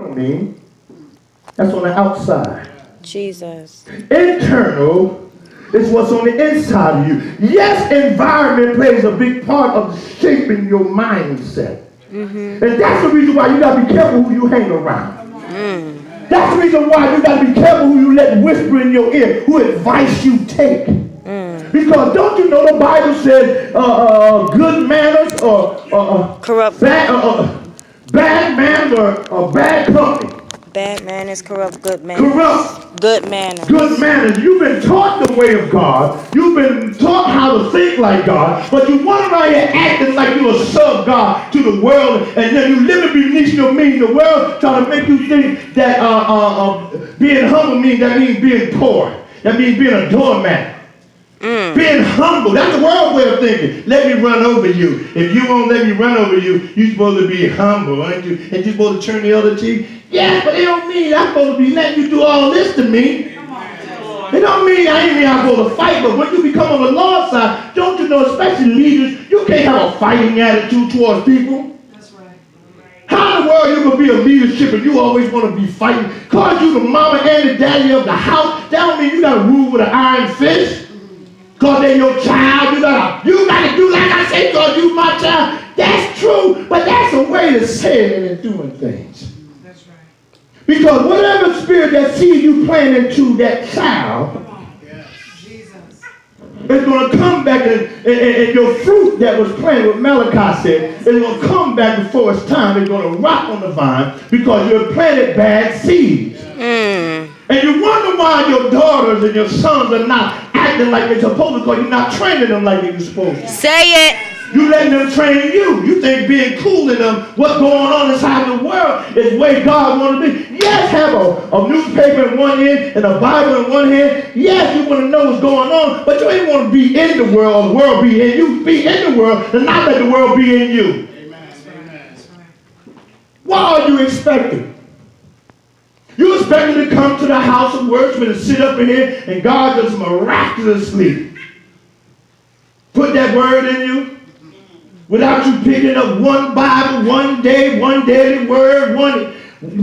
mean, that's on the outside. Jesus. Internal is what's on the inside of you. Yes, environment plays a big part of shaping your mindset. And that's the reason why you got to be careful who you hang around. That's the reason why you got to be careful who you let whisper in your ear, who advice you take. Because don't you know the Bible says good manners or Corrupt. bad manners or bad company. Bad manners corrupt good manners. Corrupt. Good manners. Good manners. You've been taught the way of God. You've been taught how to think like God. But you run around here acting like you're a sub-God to the world. And then you live beneath your means. The world trying to make you think that being humble means being poor. That means being a doormat. Being humble. That's the world way of thinking. Let me run over you. If you won't let me run over you, you're supposed to be humble, aren't you? And you're supposed to turn the other cheek. Yeah, but it don't mean I'm supposed to be letting you do all this to me. It don't mean I ain't I'm supposed to fight, but when you become on the Lord's side, don't you know, especially leaders, you can't have a fighting attitude towards people. That's right. How in the world you gonna be a leadership and you always want to be fighting? Cause you the mama and the daddy of the house, that don't mean you gotta rule with an iron fist. Because they're your child, you gotta do like I say, because you my child. That's true, but that's a way to say it and doing things. That's right. Because whatever spirit that seed you plant into that child Jesus. is going to come back and your fruit that was planted, what Malachi said, is going to come back before it's time. It's going to rot on the vine because you have planted bad seeds. And you wonder why your daughters and your sons are not acting like they're supposed to because you're not training them like you're supposed to. Say it. You letting them train you. You think being cool in them, what's going on inside the world is the way God wants to be. Yes, have a newspaper in one hand and a Bible in one hand. Yes, you want to know what's going on, but you ain't want to be in the world or the world be in you. Be in the world and not let the world be in you. Amen. What are you expecting? You expect me to come to the house of worship and sit up in here and God just miraculously put that word in you without you picking up one Bible, one daily word,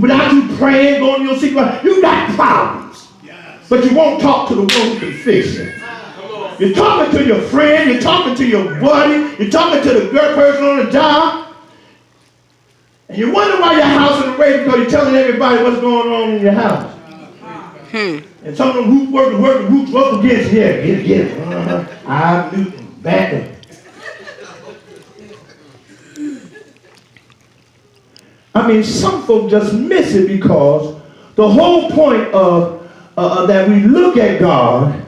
without you praying, going to your secret life. You got problems. But you won't talk to the one who can fix it. You're talking to your friend, you're talking to your buddy, you're talking to the girl person on the job. And you wonder why your house is raised because you're telling everybody what's going on in your house. And some of them who work up against here. Get it. I'm Newton, back up. I mean, some folks just miss it because the whole point of that we look at God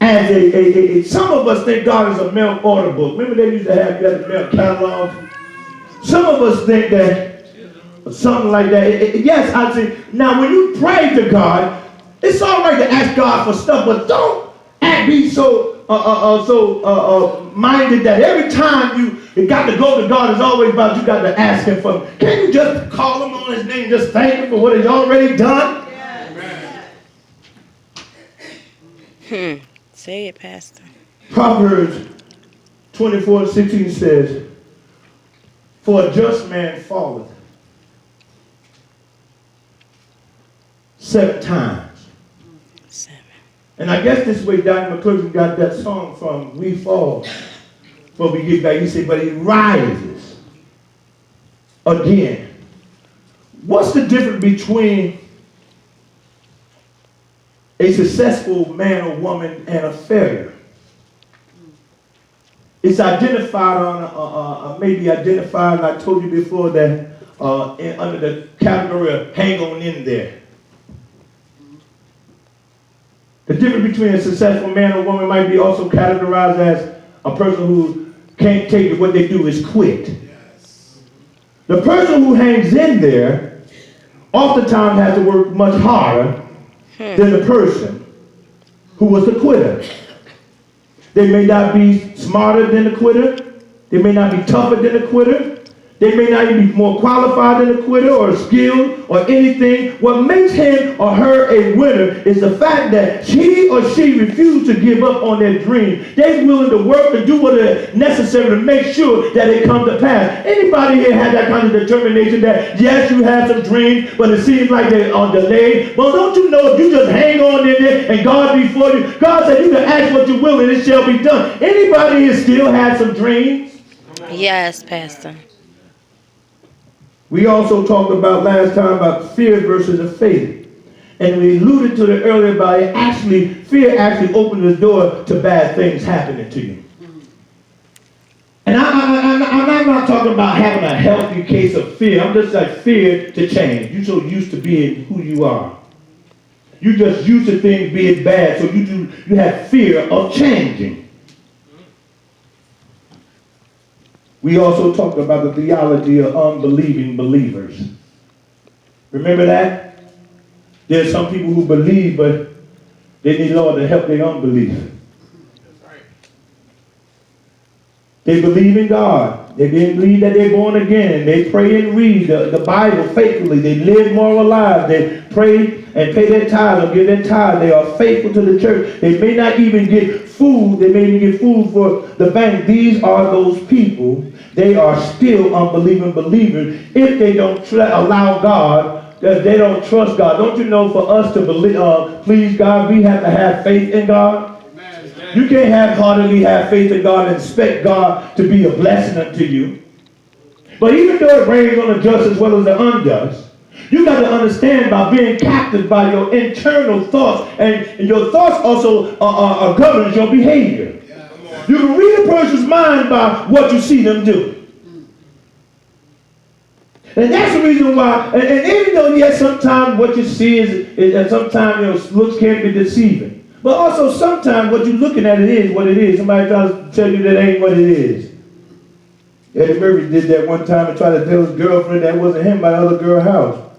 as some of us think God is a mail order book. Remember they used to have the mail catalog? Some of us think that something like that. Yes, I say. Now, when you pray to God, it's all right to ask God for stuff, but don't be so minded that every time you got to go to God, it's always about you got to ask Him for. Can't you just call Him on His name, just thank Him for what He's already done? Say it, Pastor. Proverbs 24:16 says, "For a just man falleth 7 times." 7. And I guess this way Dr. McClurkin got that song from We Fall, but we get back. He said, but he rises again. What's the difference between a successful man or woman and a failure? It's identified on, maybe identified, and I told you before that under the category of hang on in there. The difference between a successful man or woman might be also categorized as a person who can't take it, what they do is quit. Yes. The person who hangs in there oftentimes has to work much harder than the person who was the quitter. They may not be smarter than the quitter. They may not be tougher than the quitter. They may not even be more qualified than a quitter or skilled or anything. What makes him or her a winner is the fact that he or she refused to give up on their dream. They're willing to work and do what is necessary to make sure that it comes to pass. Anybody here had that kind of determination that, yes, you have some dreams, but it seems like they are delayed? Well, don't you know if you just hang on in there and God be for you? God said you can ask what you will and it shall be done. Anybody here still have some dreams? Yes, Pastor. We also talked about last time about fear versus the faith. And we alluded to it earlier about fear actually opens the door to bad things happening to you. And I'm not talking about having a healthy case of fear. I'm just like fear to change. You're so used to being who you are. You're just used to things being bad, so you have fear of changing. We also talked about the theology of unbelieving believers. Remember that? There's some people who believe, but they need Lord to help their unbelief. They believe in God. They believe that they're born again. They pray and read the Bible faithfully. They live moral lives. They pray and pay their tithe or give their tithe. They are faithful to the church. They may not even get food. They may even get food for the bank. These are those people. They are still unbelieving believers if they don't allow God, that they don't trust God. Don't you know for us to believe, please God, we have to have faith in God? You can't heartily have faith in God and expect God to be a blessing unto you. But even though it rains on the just as well as the unjust, you got to understand by being captive by your internal thoughts, and your thoughts also governs your behavior. You can read a person's mind by what you see them do. And that's the reason why, and even though, yes, sometimes what you see is sometimes looks can be deceiving. But also sometimes what you're looking at, it is what it is. Somebody tries to tell you that ain't what it is. Eddie Murphy did that one time and tried to tell his girlfriend that wasn't him by the other girl's house.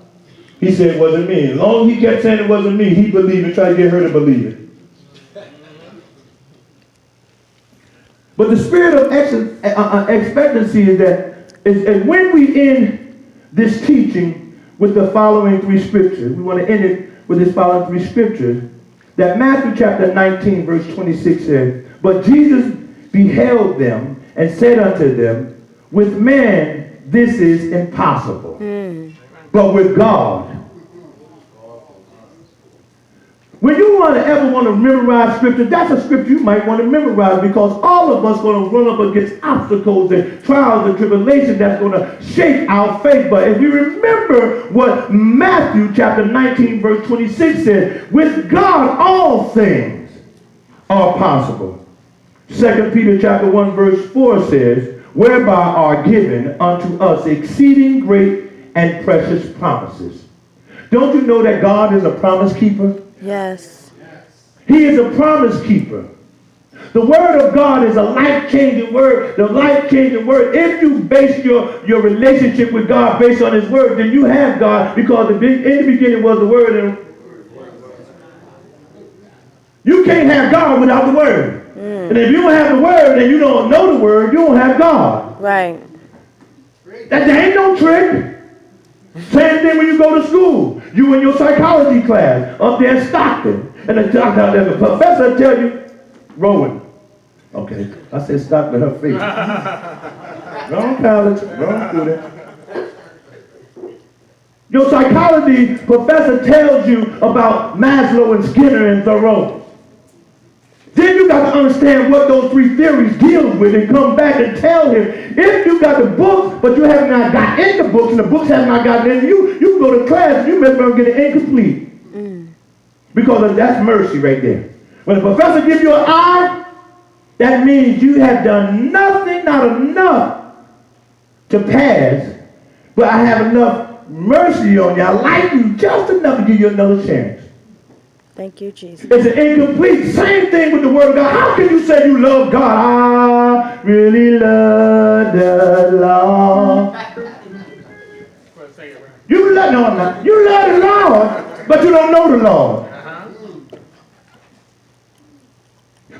He said it wasn't me. As long as he kept saying it wasn't me, he believed and tried to get her to believe it. But the spirit of expectancy is when we end this teaching with the following three scriptures. We want to end it with this following three scriptures. That Matthew chapter 19 verse 26 says, "But Jesus beheld them and said unto them, with man this is impossible, but with God." When you ever want to memorize scripture, that's a scripture you might want to memorize, because all of us are going to run up against obstacles and trials and tribulations that's going to shake our faith. But if we remember what Matthew chapter 19 verse 26 says, with God all things are possible. 2 Peter chapter 1 verse 4 says, whereby are given unto us exceeding great and precious promises. Don't you know that God is a promise keeper? Yes. He is a promise keeper. The word of God is a life-changing word. The life-changing word. If you base your relationship with God based on his word, then you have God, because in the beginning was the word. And you can't have God without the word. And if you don't have the word and you don't know the word, you don't have God. Right. That there ain't no trick. Same thing when you go to school. You in your psychology class up there in Stockton, and the professor tell you, Rowan. Okay, I said Stockton, her face. Wrong college, wrong student. Your psychology professor tells you about Maslow and Skinner and Thoreau. Then you got to understand what those three theories deal with and come back and tell him. If you got the books, but you have not got in the books, and the books have not gotten in you, you can go to class and you may well get it incomplete. Because that's mercy right there. When the professor gives you an I, that means you have done nothing, not enough to pass, but I have enough mercy on you. I like you just enough to give you another chance. Thank you, Jesus. It's an incomplete. Same thing with the word of God. How can you say you love God? I really love the Lord. You love, no, I'm not. You love the Lord, but you don't know the Lord.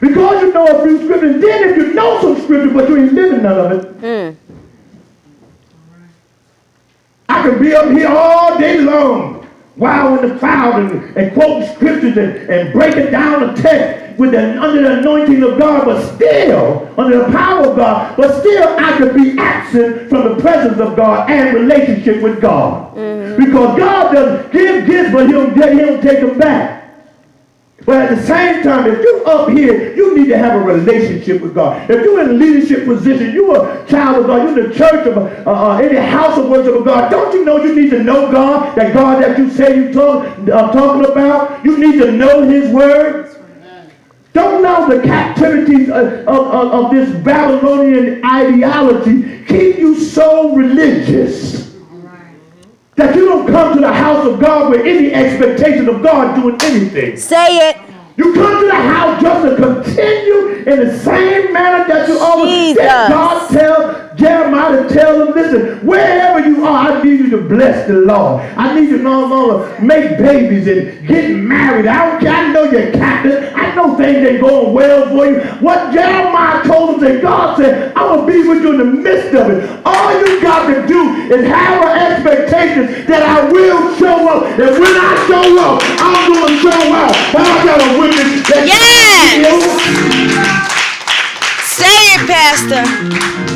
Because you know a few scriptures, then if you know some scripture, but you ain't living none of it, I can be up here all day long, wow in the crowd and quoting scriptures and breaking down a text under the anointing of God, but still, under the power of God, but still I could be absent from the presence of God and relationship with God. Because God doesn't give gifts, but he'll take them back. But at the same time, if you're up here, you need to have a relationship with God. If you're in a leadership position, you're a child of God, you're in the church of any house of worship of God, don't you know you need to know God, that God that you say you're talking about? You need to know his word. Don't allow the captivities of this Babylonian ideology keep you so religious that you don't come to the house of God with any expectation of God doing anything. Say it. You come to the house just to continue in the same manner that you always did. God tell Jeremiah to tell them, listen, wherever you are, I need you to bless the Lord. I need you to no longer make babies and get married. I don't care. I know you're captain. I know things ain't going well for you. What Jeremiah told them, that God said, I'm going to be with you in the midst of it. All you got to do is have an expectation that I will show up. And when I show up, I'm going to show out. But I got a witness that Say it, Pastor.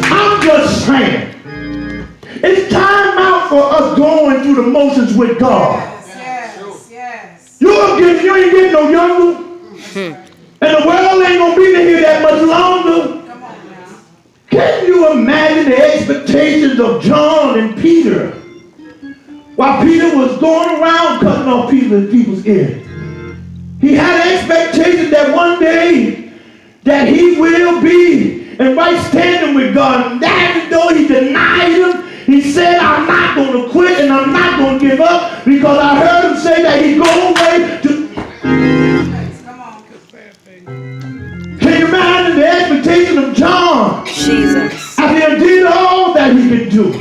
I'm just saying. It's time out for us going through the motions with God. Yes. You ain't getting no younger. And the world ain't going to be here that much longer. Come on now. Can you imagine the expectations of John and Peter? While Peter was going around cutting off people's ears. He had an expectation that one day that he will be in right standing with God. And even though he denied him, he said, I'm not going to quit and I'm not going to give up, because I heard him say that he's going away to... Come on. Can you imagine the expectation of John? Jesus. After he did all that he could do.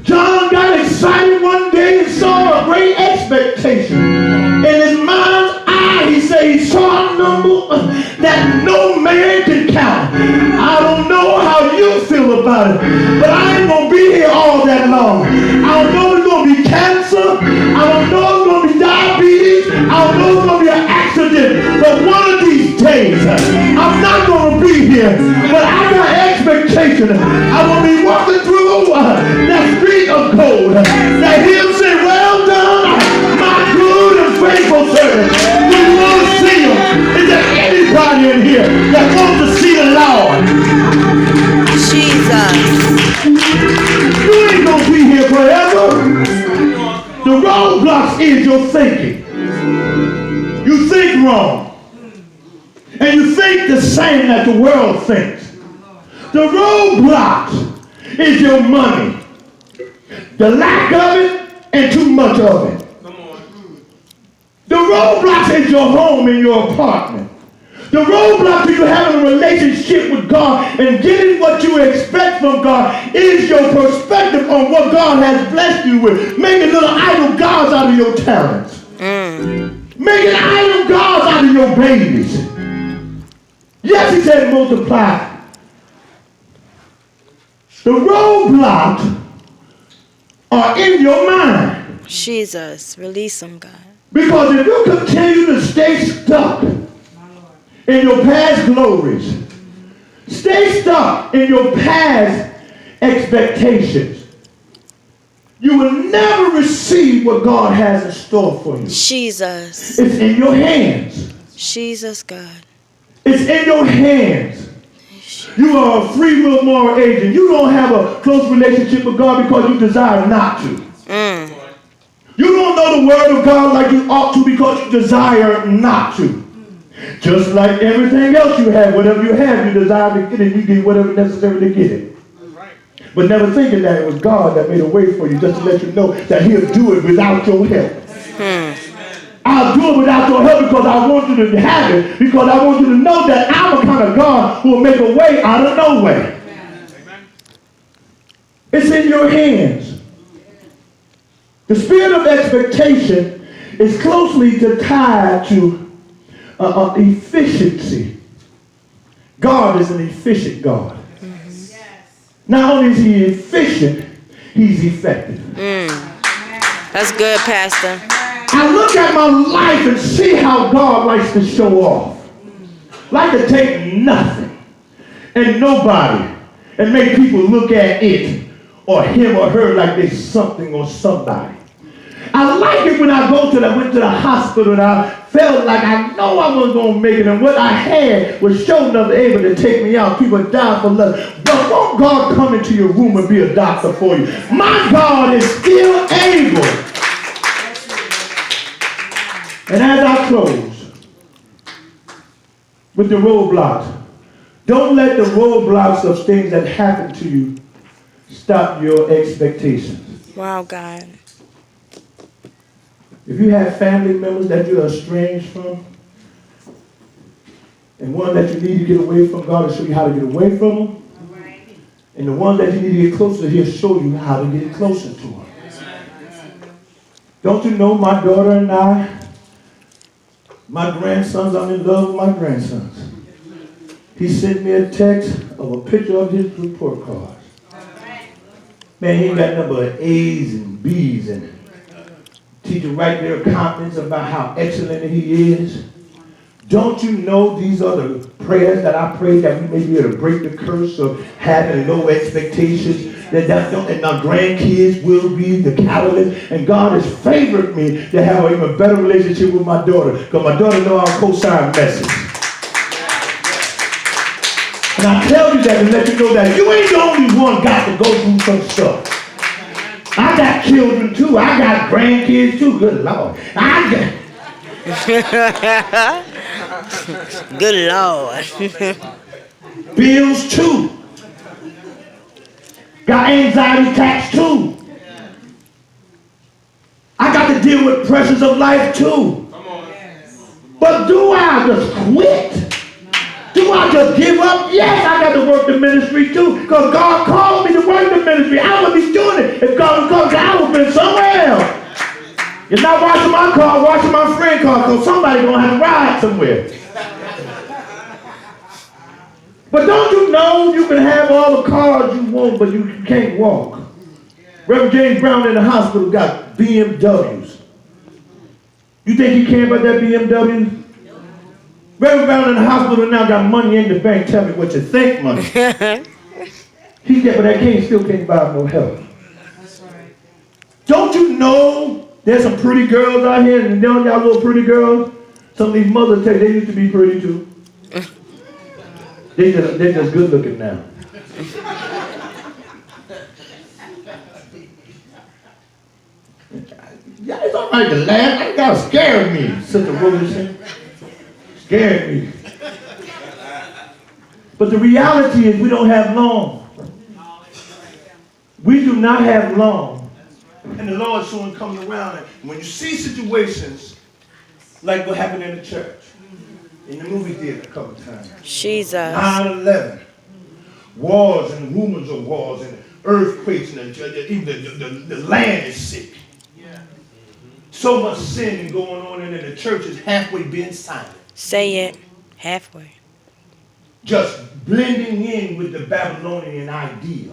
John got excited one day and saw a great expectation. In his mind's eye, he said he saw a number that no man can count. I don't know how you feel about it, but I ain't going to be here all that long. I don't know if it's going to be cancer. I don't know if it's going to be diabetes. I don't know if it's going to be an accident. But one of these days, I'm not going to be here. But I got expectation. I will be walking through that street of gold. That he'll say, well done, my good and faithful servant. Do you want to see him? Is there anybody in here that wants to see the Lord? Jesus. You ain't going to be here forever. The roadblocks is your thinking. You think wrong. And you think the same that the world thinks. The roadblocks is your money. The lack of it and too much of it. The roadblocks is your home and your apartment. The roadblocks is you having a relationship with God and getting what you expect from God is your perspective on what God has blessed you with. Making little idol gods out of your talents. Making idol gods out of your babies. Yes, he said multiply. The roadblocks are in your mind. Jesus. Release them, God. Because if you continue to stay stuck in your past glories, stay stuck in your past expectations, you will never receive what God has in store for you. Jesus. It's in your hands. Jesus, God. It's in your hands. You are a free will moral agent. You don't have a close relationship with God because you desire not to. You don't know the word of God like you ought to because you desire not to. Just like everything else you have, whatever you have, you desire to get it, you get whatever necessary to get it. But never thinking that it was God that made a way for you, just to let you know that he'll do it without your help. I'll do it without your help because I want you to have it, because I want you to know that I'm the kind of God who will make a way out of no way. It's in your hands. The spirit of expectation is closely tied to efficiency. God is an efficient God. Not only is he efficient, he's effective. That's good, Pastor. I look at my life and see how God likes to show off. Like to take nothing and nobody and make people look at it or him or her like they're something or somebody. I like it when I went to the hospital and I felt like I know I wasn't going to make it, and what I had was sure enough able to take me out. People die for love. But won't God come into your room and be a doctor for you? My God is still able. And as I close with the roadblocks, don't let the roadblocks of things that happen to you stop your expectations. Wow, God. If you have family members that you're estranged from, and one that you need to get away from, God will show you how to get away from them. And the one that you need to get closer to, He'll show you how to get closer to them. Don't you know my daughter and I, my grandsons, I'm in love with my grandsons. He sent me a text of a picture of his report cards. Man, he ain't got nothing but A's and B's and teacher write their comments about how excellent he is. Don't you know these are the prayers that I pray that we may be able to break the curse of having low expectations, and our grandkids will be the catalyst. And God has favored me to have an even better relationship with my daughter, because my daughter knows I'll co-sign message. And I tell you that to let you know that you ain't the only one got to go through some stuff. I got children too. I got grandkids too. Good Lord. Good Lord. Bills too. Got anxiety attacks too. I got to deal with pressures of life too. But do I just quit? Do I just give up? Yes, I got to work the ministry too, because God called me to work the ministry. I would be doing it if God was called. I would have been somewhere else. You're not washing my car, washing my friend's car, because somebody's going to have to ride somewhere. But don't you know you can have all the cars you want, but you can't walk? Reverend James Brown in the hospital got BMWs. You think he cared about that BMW? Reverend Brown in the hospital now got money in the bank. Tell me what you think, money. He get, but that still can't buy no help. That's right. Don't you know there's some pretty girls out here, and y'all little pretty girls? Some of these mothers tell you they used to be pretty too. They're just good looking now. Yeah, it's all right to laugh. That guy scared me, Sister Robertson. Scared me. But the reality is we don't have long. We do not have long. And the Lord soon comes around. And when you see situations like what happened in the church, in the movie theater a couple of times. Jesus. 9/11. Wars and rumors of wars and earthquakes and the land is sick. So much sin going on and the church is halfway being silent. Say it. Halfway. Just blending in with the Babylonian idea.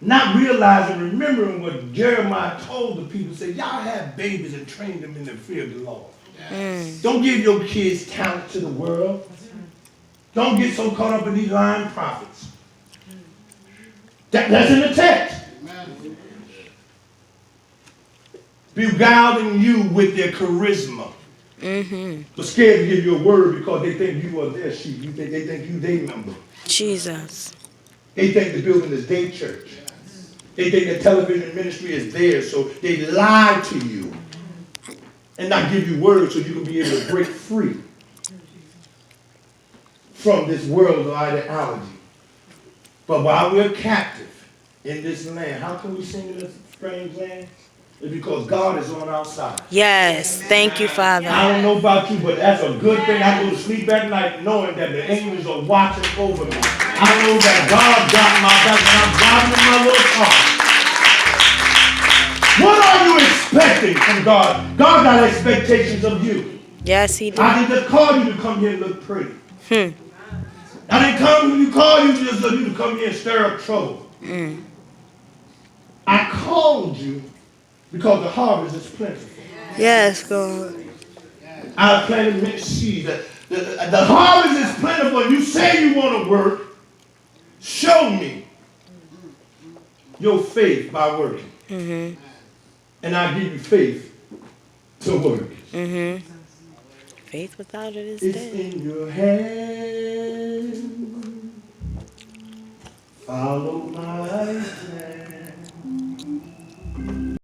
Not realizing, remembering what Jeremiah told the people. Say, y'all have babies and train them in the fear of the Lord. Don't give your kids talent to the world. Don't get so caught up in these lying prophets. That's in the text. Beguiling you with their charisma. But scared to give you a word because they think you are their sheep. They think you their member. Jesus. They think the building is their church. They think the television ministry is theirs, so they lie to you and not give you words so you can be able to break free from this world of ideology. But while we're captive in this land, how can we sing in this strange land? It's because God is on our side. Yes. Thank you, Father. I don't know about you, but that's a good thing. I go to sleep at night knowing that the angels are watching over me. I know that God got my back when I'm driving in my little car. What are you expecting from God? God got expectations of you. Yes, He did. I didn't just call you to come here and look pretty. I didn't call you just so you to come here and stir up trouble. I called you Because the harvest is plentiful. Yes, God. I planted mixed seeds. The harvest is plentiful. You say you want to work. Show me your faith by working. Mm-hmm. And I'll give you faith to work. Mm-hmm. Faith without it is It's dead. in your hand. Follow my plan.